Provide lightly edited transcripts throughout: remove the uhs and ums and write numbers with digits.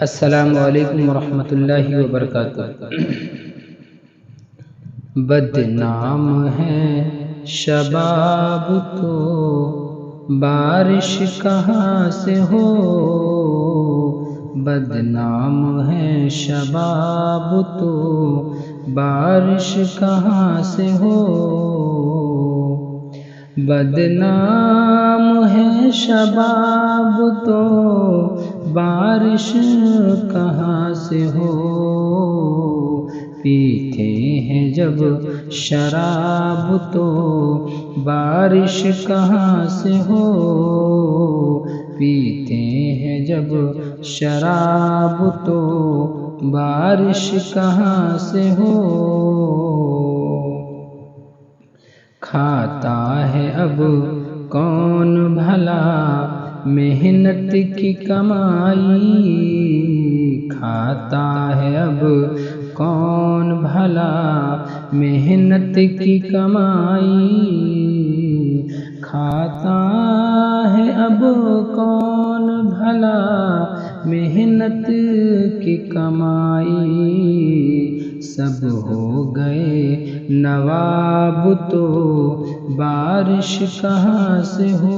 السلام علیکم ورحمۃ اللہ وبرکاتہ۔ بدنام ہے شباب تو بارش کہاں سے ہو، بدنام ہے شباب تو بارش کہاں سے ہو، بدنام ہے شباب تو بارش کہاں سے ہو، پیتے ہیں جب شراب تو بارش کہاں سے ہو، پیتے ہیں جب شراب تو بارش کہاں سے ہو، کھاتا ہے اب کون بھلا محنت کی کمائی، کھاتا ہے اب کون بھلا محنت کی کمائی، کھاتا ہے اب کون بھلا محنت کی کمائی، سب ہو گئے نواب تو بارش کہاں سے ہو،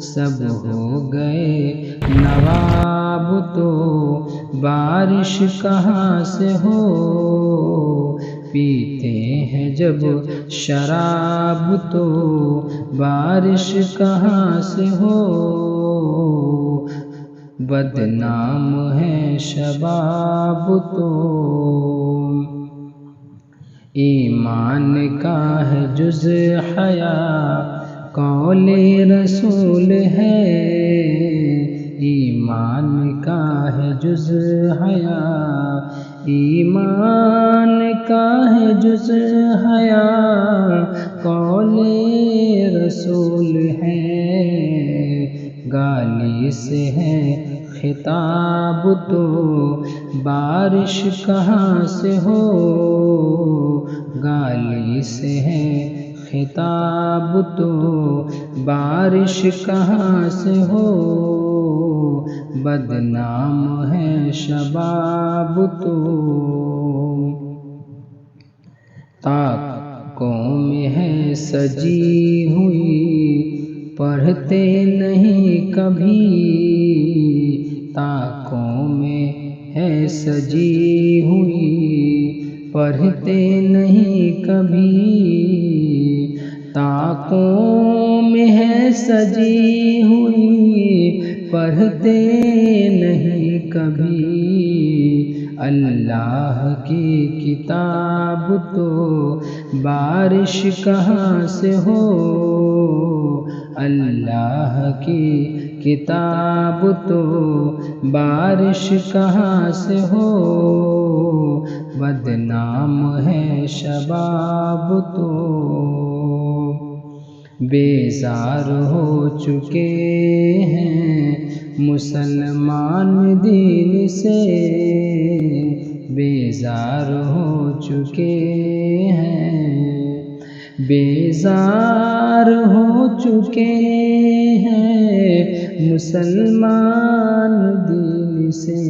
سب ہو گئے نواب تو بارش کہاں سے ہو، پیتے ہیں جب شراب تو بارش کہاں سے ہو، بدنام ہے شباب تو ایمان کا ہے جز حیا قول رسول ہے، ایمان کا ہے جز حیا، ایمان کا ہے جز حیا قول رسول ہے، گالی سے ہے خطاب تو بارش کہاں سے ہو، گالی سے ہے خطاب تو بارش کہاں سے ہو، بدنام ہے شباب تو طاقوں میں ہے سجی ہوئی پڑھتے نہیں کبھی، طاقوں میں ہے سجی ہوئی پڑھتے نہیں کبھی، طاقوں میں ہے سجی ہوئی پڑھتے نہیں کبھی، اللہ کی کتاب تو بارش کہاں سے ہو، اللہ کی کتاب تو بارش کہاں سے ہو، بدنام ہے شباب تو بیزار ہو چکے ہیں مسلمان دین سے، بیزار ہو چکے ہیں، بیزار ہو چکے ہیں مسلمان دین سے،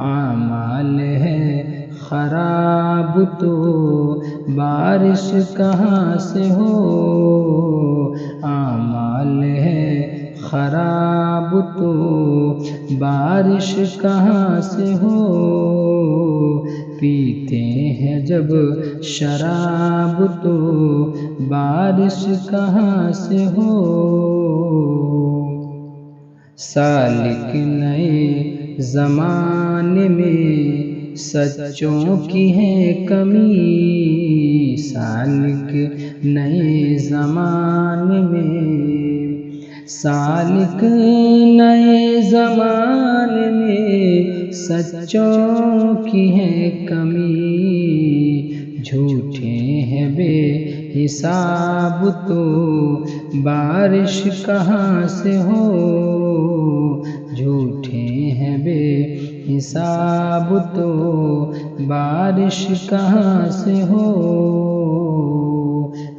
اعمال ہے خراب تو بارش کہاں سے ہو، اعمال ہے خراب تو بارش کہاں سے ہو، پیتے ہیں جب شراب تو بارش کہاں سے ہو، سالک نئے زمانے میں سچوں کی ہے کمی، سالک نئے زمانے میں، سالک نئے زمانے میں سچوں کی ہے کمی، جھوٹے ہیں بے حساب تو بارش کہاں سے ہو، جھوٹے ہیں بے حساب تو بارش کہاں سے ہو،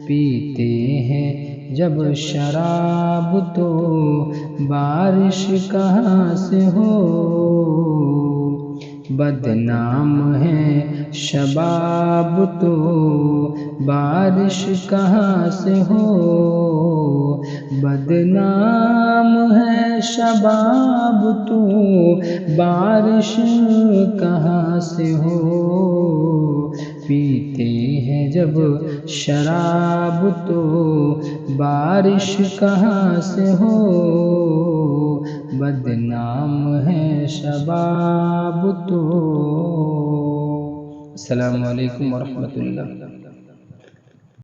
پیتے ہیں جب شراب تو بارش کہاں سے ہو، بدنام ہے شباب تو بارش کہاں سے ہو، بدنام ہے شباب تو بارش کہاں سے ہو، پیتے ہیں جب شراب تو بارش کہاں سے ہو، بدنام ہے شباب تو۔ السلام علیکم ورحمۃ اللہ۔